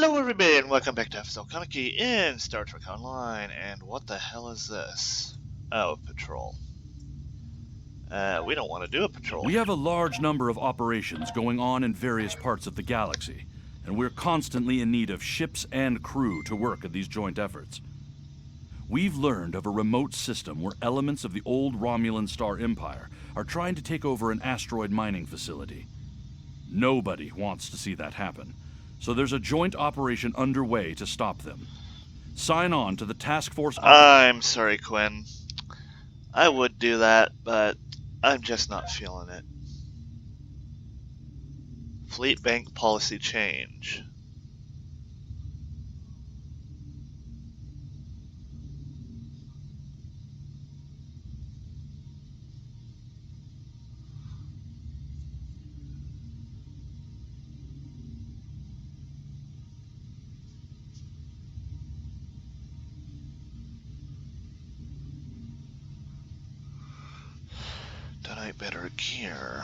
Hello everybody and welcome back to Kaneki in Star Trek Online. And what the hell is this? Oh, patrol. We don't want to do a patrol. We have a large number of operations going on in various parts of the galaxy, and we're constantly in need of ships and crew to work at these joint efforts. We've learned of a remote system where elements of the old Romulan Star Empire are trying to take over an asteroid mining facility. Nobody wants to see that happen, so there's a joint operation underway to stop them. Sign on to the task force. I'm sorry, Quinn. I would do that, but I'm just not feeling it. Fleet bank policy change. Donate better gear.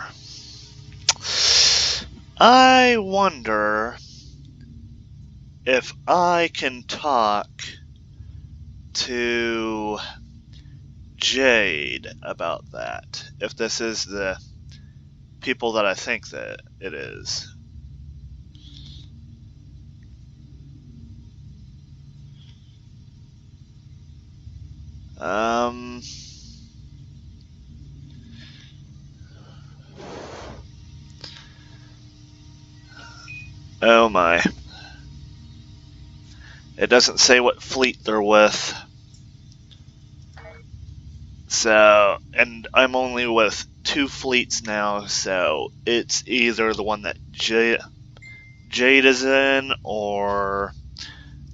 I wonder if I can talk to Jade about that. If this is the people that I think that it is. Oh my. It doesn't say what fleet they're with. So, and I'm only with 2 fleets now, so it's either the one that Jade is in or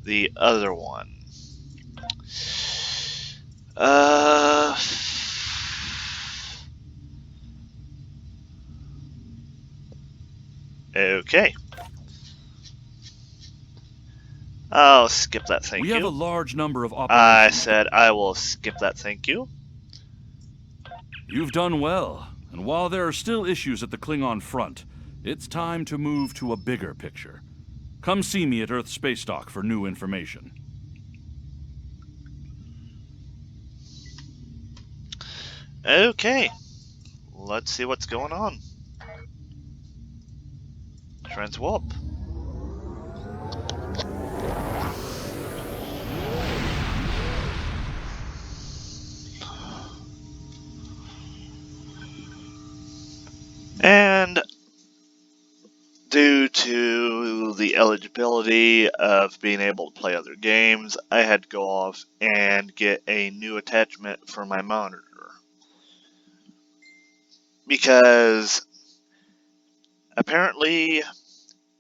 the other one. Okay. I'll skip that, thank you. We have a large number of operations. I said I will skip that, thank you. You've done well, and while there are still issues at the Klingon front, it's time to move to a bigger picture. Come see me at Earth Space Dock for new information. Okay. Let's see what's going on. Transwarp. And due to the eligibility of being able to play other games, I had to go off and get a new attachment for my monitor. Because apparently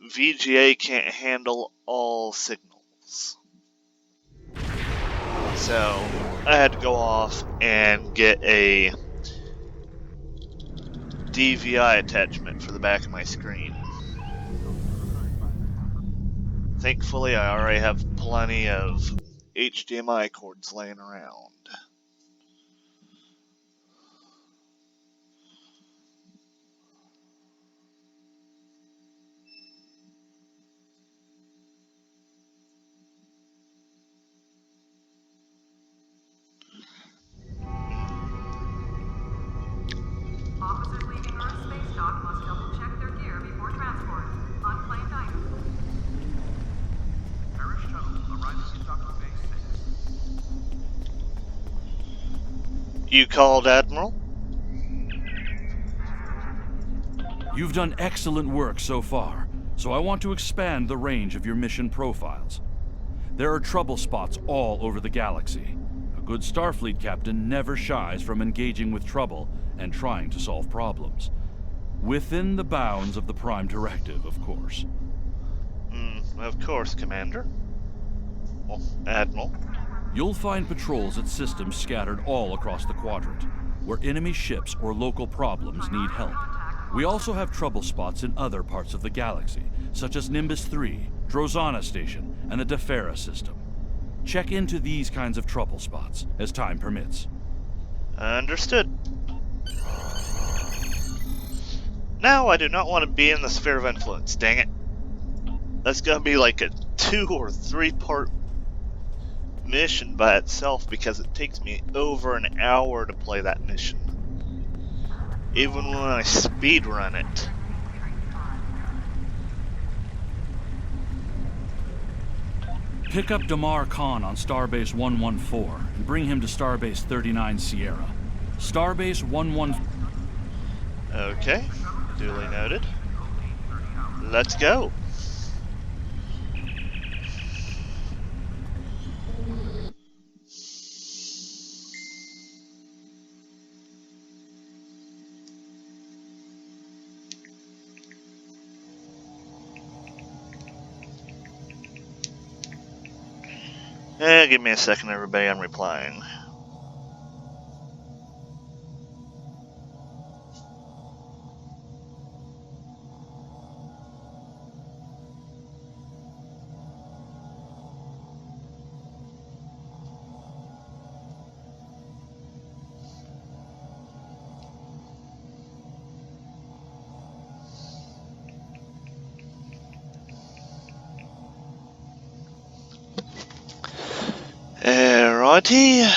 VGA can't handle all signals. So I had to go off and get a DVI attachment for the back of my screen. Thankfully, I already have plenty of HDMI cords laying around. Officers leaving Earth Space Dock must double-check their gear before transport. Unclaimed items. Parish shuttle arriving in Doctor Base 6. You called, Admiral? You've done excellent work so far, so I want to expand the range of your mission profiles. There are trouble spots all over the galaxy. A good Starfleet captain never shies from engaging with trouble and trying to solve problems. Within the bounds of the Prime Directive, of course. Of course, Commander. Well, Admiral. You'll find patrols at systems scattered all across the quadrant, where enemy ships or local problems need help. We also have trouble spots in other parts of the galaxy, such as Nimbus 3, Drozana Station, and the Defera system. Check into these kinds of trouble spots, as time permits. Understood. Now I do not want to be in the sphere of influence, dang it. That's gonna be like a 2 or 3 part mission by itself because it takes me over an hour to play that mission. Even when I speed run it. Pick up Damar Khan on Starbase 114 and bring him to Starbase 39 Sierra. Starbase 114. Okay, duly noted. Let's go. Give me a second, everybody. I'm replying. Alrighty.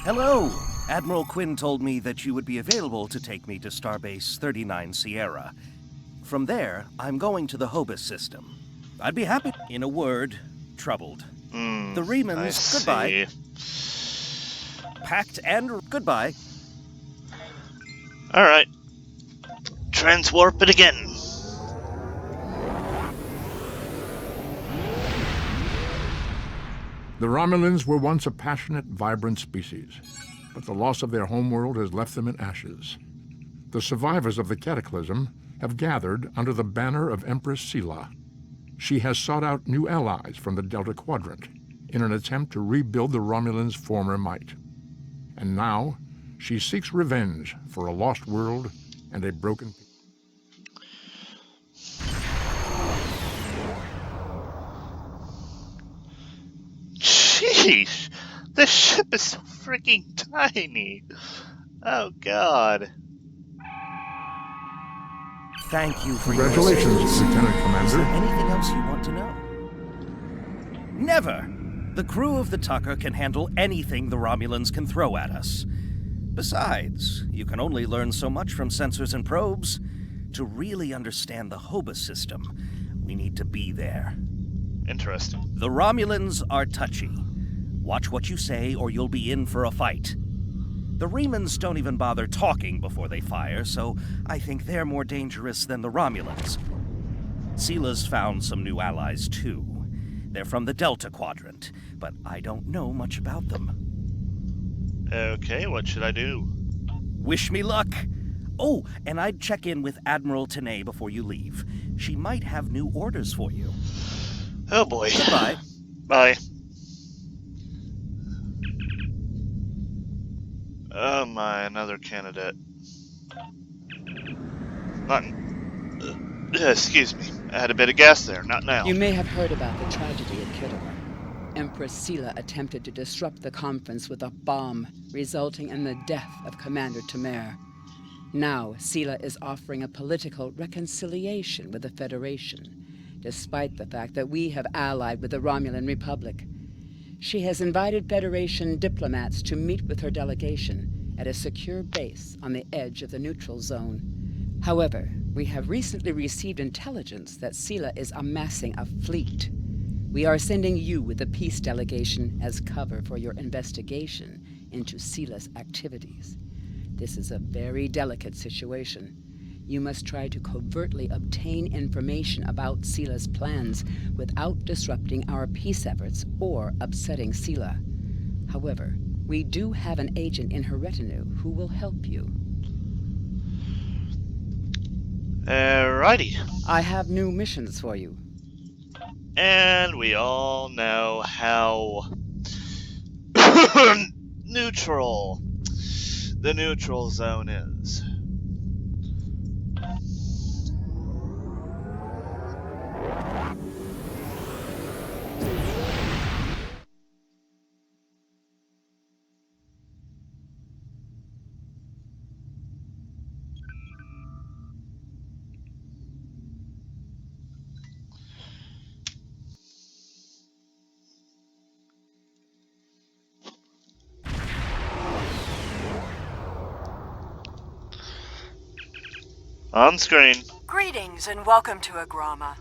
Hello! Admiral Quinn told me that you would be available to take me to Starbase 39 Sierra. From there, I'm going to the Hobus system. I'd be happy. In a word, troubled. The Remans, goodbye. Packed and goodbye. Alright. Transwarp it again. The Romulans were once a passionate, vibrant species, but the loss of their homeworld has left them in ashes. The survivors of the Cataclysm have gathered under the banner of Empress Sela. She has sought out new allies from the Delta Quadrant in an attempt to rebuild the Romulans' former might. And now, she seeks revenge for a lost world and a broken people. Sheesh! This ship is so freaking tiny! Oh god. Thank you for your Congratulations, assistance. Lieutenant Is Commander. there anything else you want to know? Never! The crew of the Tucker can handle anything the Romulans can throw at us. Besides, you can only learn so much from sensors and probes. To really understand the Hobus system, we need to be there. Interesting. The Romulans are touchy. Watch what you say or you'll be in for a fight. The Remans don't even bother talking before they fire, so I think they're more dangerous than the Romulans. SELA'S found some new allies too. They're from the Delta Quadrant, but I don't know much about them. Okay, what should I do? Wish me luck! Oh, and I'd check in with Admiral Tenay before you leave. She might have new orders for you. Oh boy. Goodbye. Bye. Oh my, another candidate. Not. Excuse me. I had a bit of gas there. Not now. You may have heard about the tragedy at Kittle. Empress Sela attempted to disrupt the conference with a bomb, resulting in the death of Commander Tamer. Now, Sela is offering a political reconciliation with the Federation, despite the fact that we have allied with the Romulan Republic. She has invited Federation diplomats to meet with her delegation at a secure base on the edge of the neutral zone. However, we have recently received intelligence that Sela is amassing a fleet. We are sending you with the peace delegation as cover for your investigation into Sela's activities. This is a very delicate situation. You must try to covertly obtain information about Sela's plans without disrupting our peace efforts or upsetting Sela. However, we do have an agent in her retinue who will help you. Alrighty. I have new missions for you. And we all know how neutral the neutral zone is. On screen. Greetings and welcome to Agrama.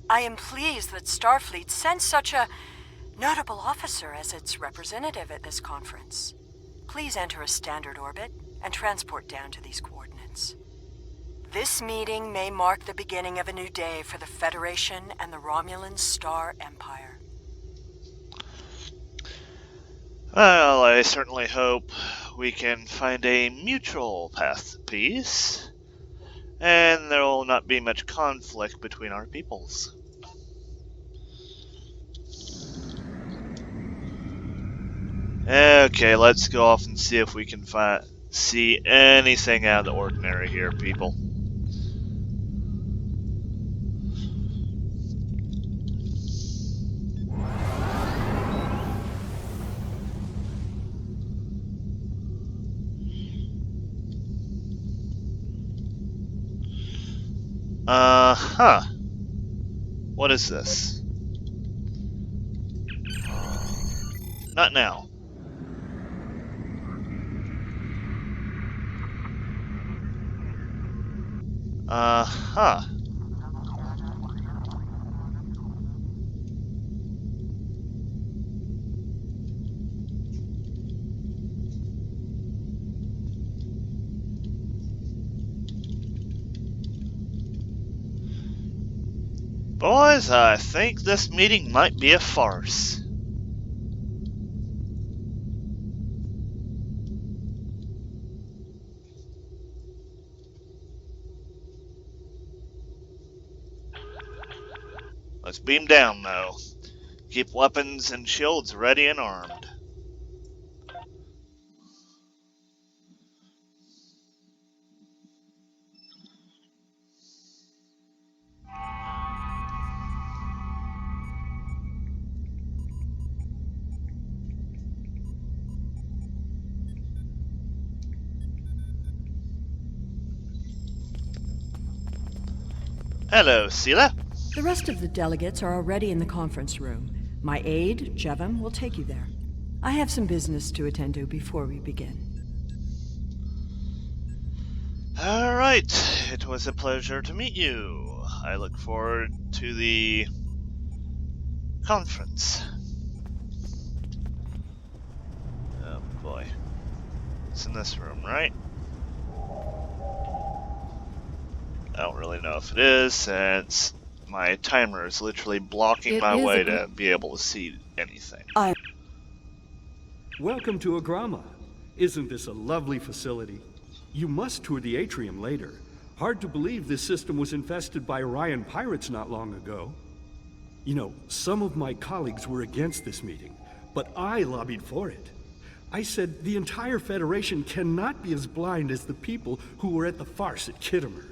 I am pleased that Starfleet sent such a notable officer as its representative at this conference. Please enter a standard orbit and transport down to these coordinates. This meeting may mark the beginning of a new day for the Federation and the Romulan Star Empire. Well, I certainly hope we can find a mutual path to peace, and there will not be much conflict between our peoples. Okay, let's go off and see if we can see anything out of the ordinary here, people. What is this? Not now. Boys, I think this meeting might be a farce. Let's beam down, though. Keep weapons and shields ready and armed. Hello, Sela. The rest of the delegates are already in the conference room. My aide, Jevem, will take you there. I have some business to attend to before we begin. Alright, it was a pleasure to meet you. I look forward to the conference. Oh boy. It's in this room, right? I don't really know if it is, since my timer is literally blocking my way to be able to see anything. Welcome to Agrama. Isn't this a lovely facility? You must tour the atrium later. Hard to believe this system was infested by Orion pirates not long ago. You know, some of my colleagues were against this meeting, but I lobbied for it. I said the entire Federation cannot be as blind as the people who were at the farce at Kittimer.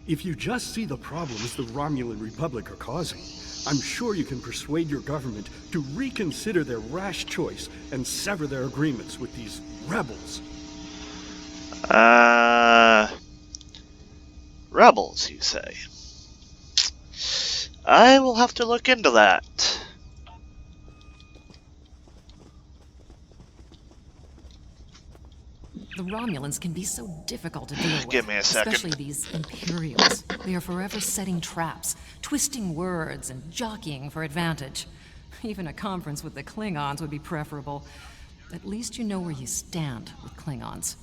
If you just see the problems the Romulan Republic are causing, I'm sure you can persuade your government to reconsider their rash choice and sever their agreements with these rebels. Rebels, you say? I will have to look into that. The Romulans can be so difficult to deal with. Give me a second. Especially these Imperials. They are forever setting traps, twisting words, and jockeying for advantage. Even a conference with the Klingons would be preferable. At least you know where you stand with Klingons.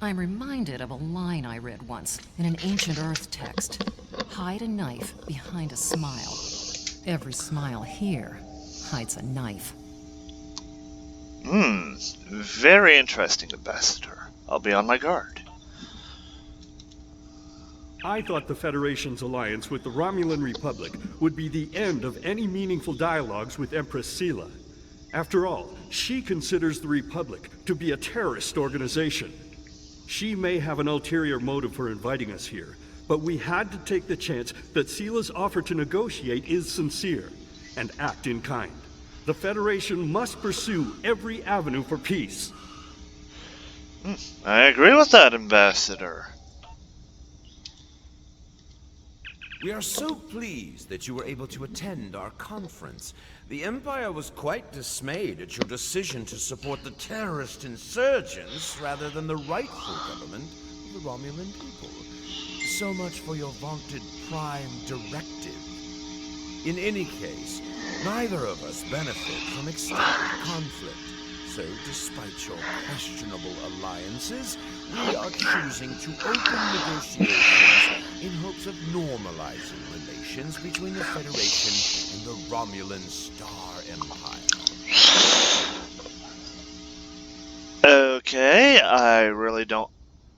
I'm reminded of a line I read once in an ancient Earth text. Hide a knife behind a smile. Every smile here hides a knife. Very interesting, Ambassador. I'll be on my guard. I thought the Federation's alliance with the Romulan Republic would be the end of any meaningful dialogues with Empress Sela. After all, she considers the Republic to be a terrorist organization. She may have an ulterior motive for inviting us here, but we had to take the chance that Sela's offer to negotiate is sincere, and act in kind. The Federation must pursue every avenue for peace. I agree with that, Ambassador. We are so pleased that you were able to attend our conference. The Empire was quite dismayed at your decision to support the terrorist insurgents rather than the rightful government of the Romulan people. so much for your vaunted prime directive. In any case, neither of us benefit from extended conflict. So, despite your questionable alliances, we are choosing to open negotiations in hopes of normalizing relations between the Federation and the Romulan Star Empire. Okay, I really don't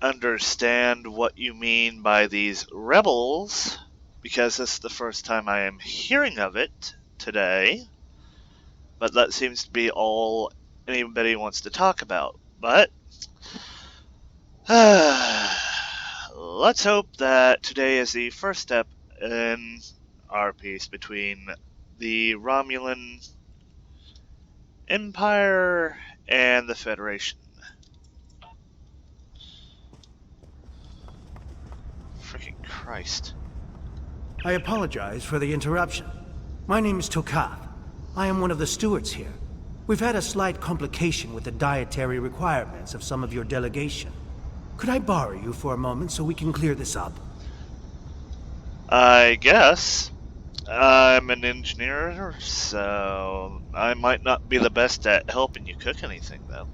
understand what you mean by these rebels, because this is the first time I am hearing of it today. But that seems to be all anybody wants to talk about. But let's hope that today is the first step in our peace between the Romulan Empire and the Federation. Freaking Christ. I apologize for the interruption. My name is Tokav. I am one of the stewards here. We've had a slight complication with the dietary requirements of some of your delegation. Could I borrow you for a moment so we can clear this up? I guess. I'm an engineer, so I might not be the best at helping you cook anything, though.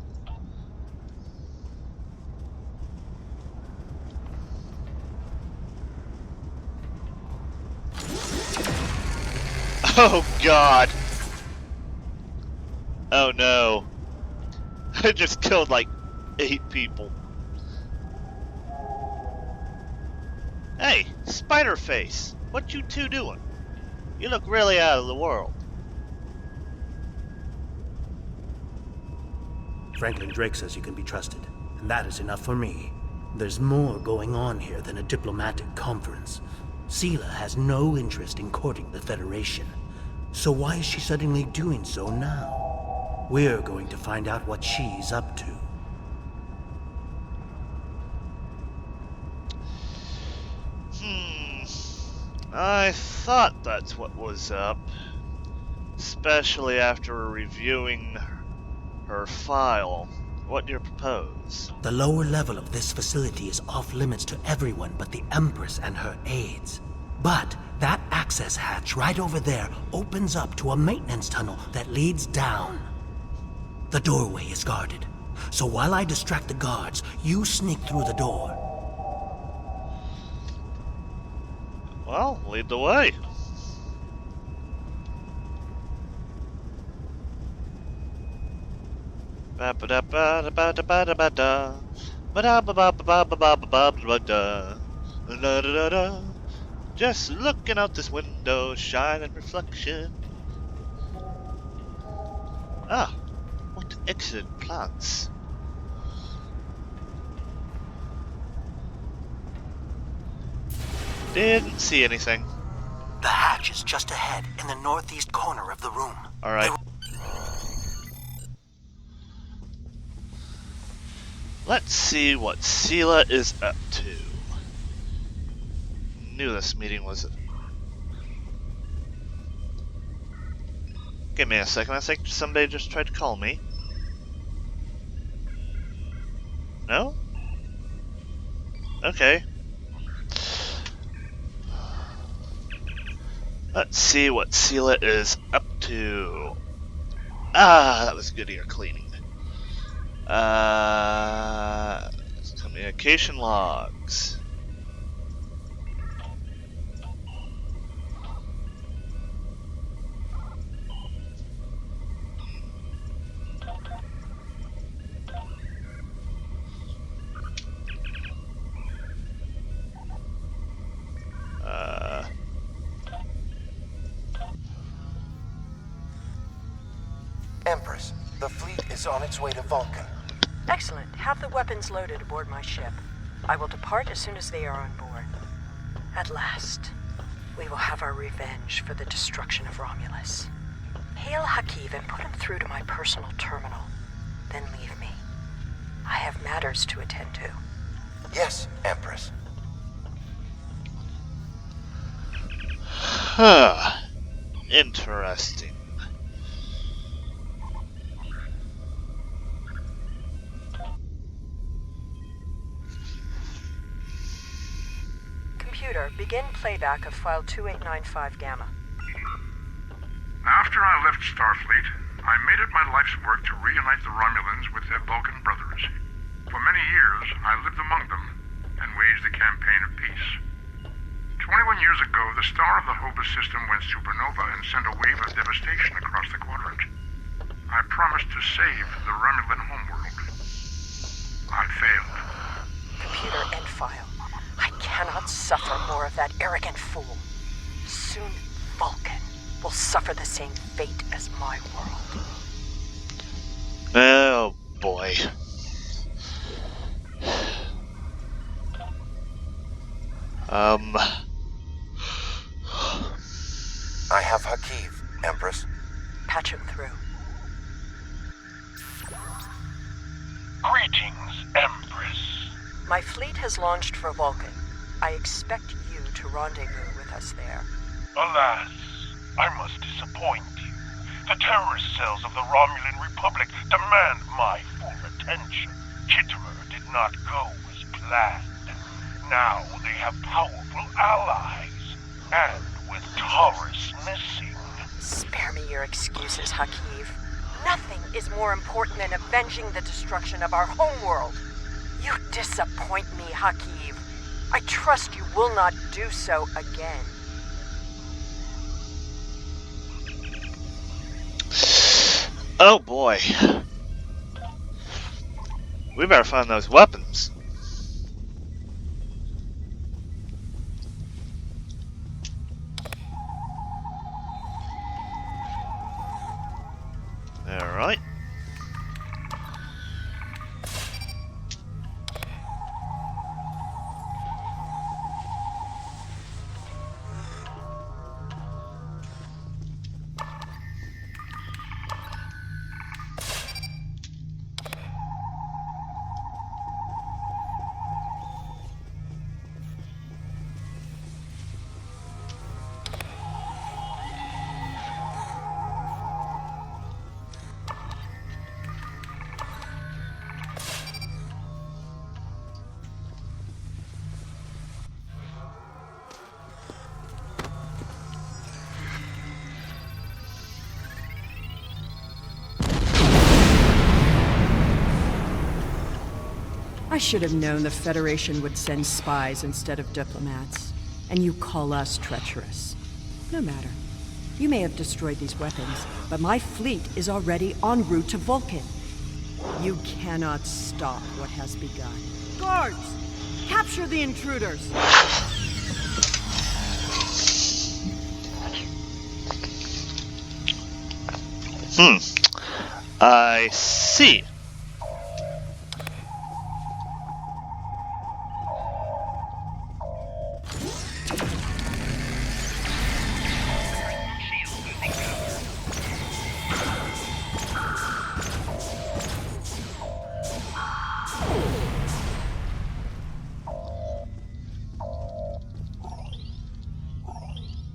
Oh, God. Oh, no. I just killed, like, 8 people. Hey, Spider-Face, what you two doing? You look really out of the world. Franklin Drake says you can be trusted, and that is enough for me. There's more going on here than a diplomatic conference. SELA has no interest in courting the Federation. So why is she suddenly doing so now? We're going to find out what she's up to. I thought that's what was up. Especially after reviewing her file. What do you propose? The lower level of this facility is off limits to everyone but the Empress and her aides. But that access hatch right over there opens up to a maintenance tunnel that leads down. The doorway is guarded, so while I distract the guards, you sneak through the door. Well, lead the way. Just looking out this window, shining reflection. Ah, what excellent plants. Didn't see anything. The hatch is just ahead in the northeast corner of the room. Alright. Let's see what SELA is up to. Knew this meeting was... Give me a second, I think somebody just tried to call me. No? Okay. Let's see what SELA is up to. Ah, that was good ear cleaning. Communication logs. Empress, the fleet is on its way to Vulcan. Excellent. Have the weapons loaded aboard my ship. I will depart as soon as they are on board. At last, we will have our revenge for the destruction of Romulus. Hail Hakiv and put him through to my personal terminal. Then leave me. I have matters to attend to. Yes, Empress. Huh. Interesting. begin playback of file 2895 Gamma. After I left Starfleet, I made it my life's work to reunite the Romulans with their Vulcan brothers. For many years, I lived among them and waged a campaign of peace. 21 years ago, the star of the Hobus system went supernova and sent a wave of devastation across the quadrant. I promised to save the Romulan homeworld. I failed. Computer end file. I cannot suffer more of that arrogant fool. Soon, Vulcan will suffer the same fate as my world. Oh, boy. I have Hakiv, Empress. Patch him through. Greetings, Empress. My fleet has launched for Vulcan. I expect you to rendezvous with us there. Alas, I must disappoint you. The terrorist cells of the Romulan Republic demand my full attention. Kittimer did not go as planned. Now they have powerful allies, and with Taurus missing. Spare me your excuses, Hakiv. Nothing is more important than avenging the destruction of our homeworld. You disappoint me, Hakiv. I trust you will not do so again. Oh boy. We better find those weapons. Alright. I should have known the Federation would send spies instead of diplomats. And you call us treacherous. No matter. You may have destroyed these weapons, but my fleet is already en route to Vulcan. You cannot stop what has begun. Guards! Capture the intruders! I see.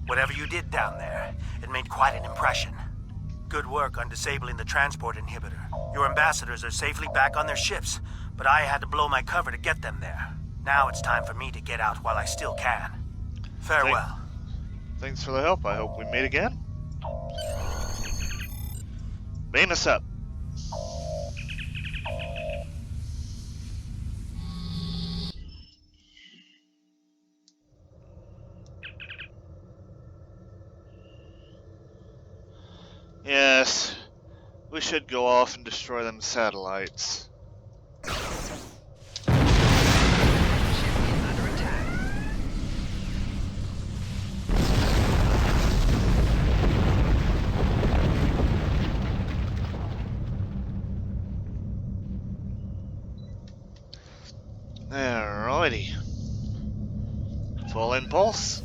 Whatever you did down there, it made quite an impression. Good work on disabling the transport inhibitor. Your ambassadors are safely back on their ships, but I had to blow my cover to get them there. Now it's time for me to get out while I still can. Farewell. Thanks for the help. I hope we meet again. Beam us up. Yes, we should go off and destroy them satellites. Alrighty. Full impulse.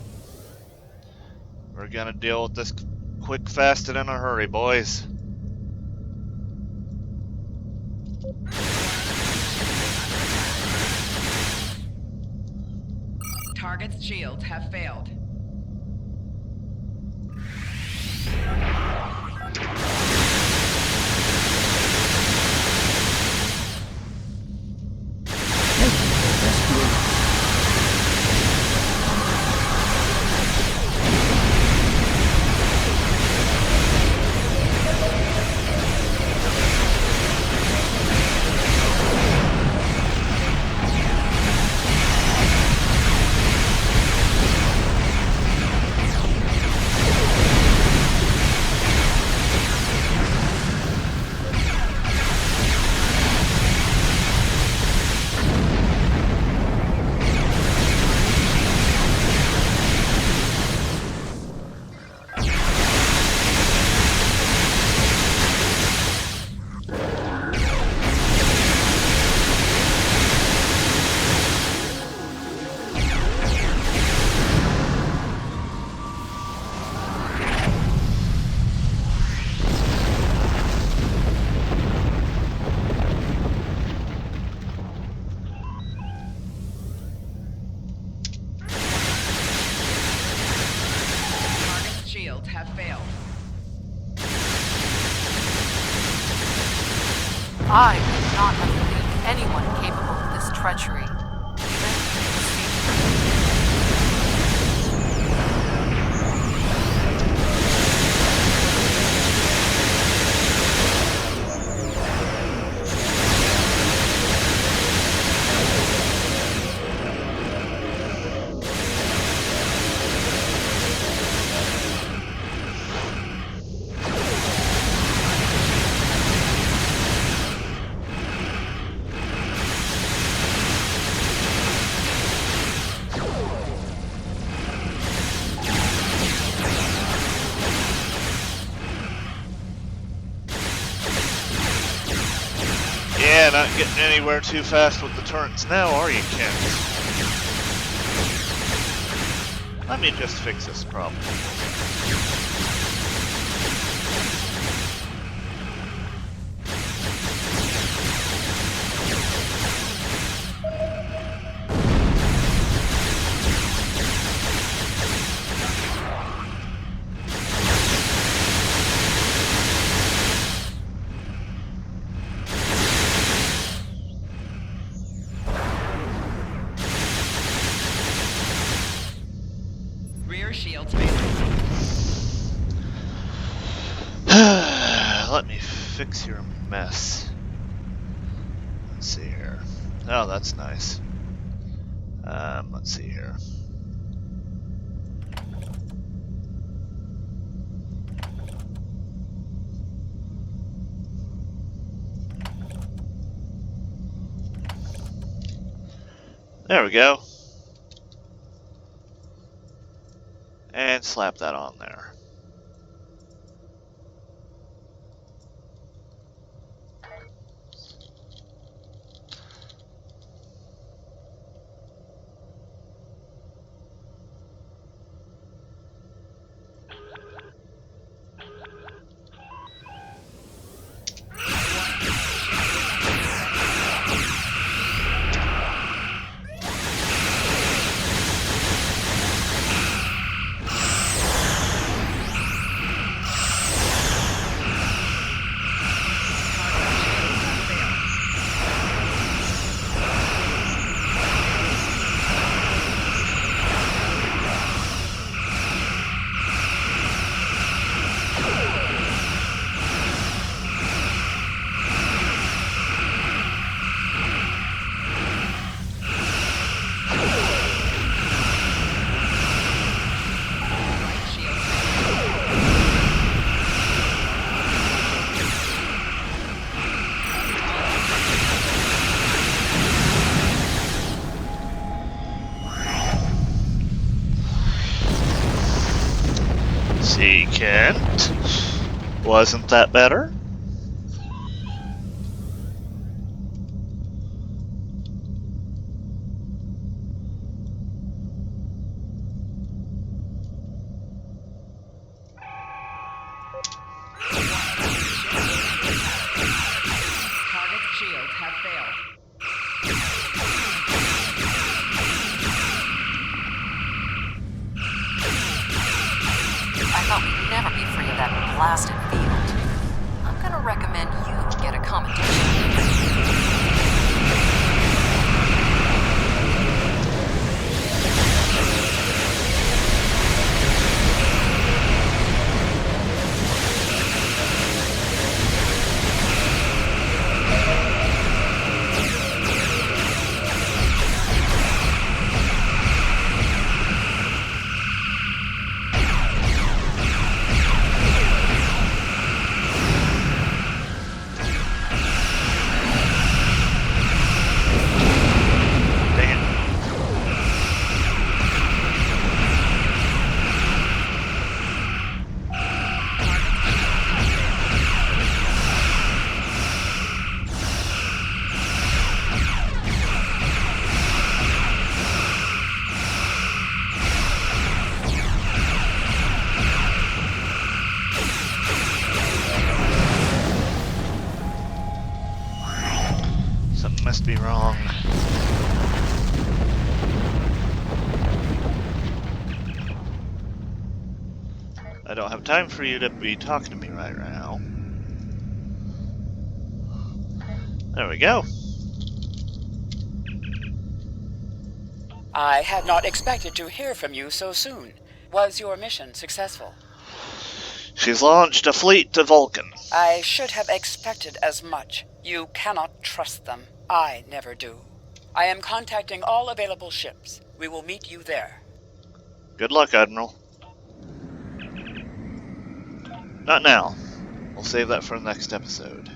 We're gonna deal with this quick, fast, and in a hurry, boys. Target's shields have failed. shields have failed. I would not have believed anyone capable of this treachery. Yeah, not getting anywhere too fast with the turrets now, are you, Kent? Let me just fix this problem. Rear shields failing. Let me fix your mess. Let's see here. Oh, that's nice. Let's see here. There we go. And slap that on there. See, Kent? Wasn't that better? Target's shields have failed. I thought we'd never be free of that blasted field. I'm gonna recommend you get accommodation. Must be wrong. I don't have time for you to be talking to me right now. There we go. I had not expected to hear from you so soon. Was your mission successful? She's launched a fleet to Vulcan. I should have expected as much. You cannot trust them. I never do. I am contacting all available ships. We will meet you there. Good luck, Admiral. Not now. We'll save that for the next episode.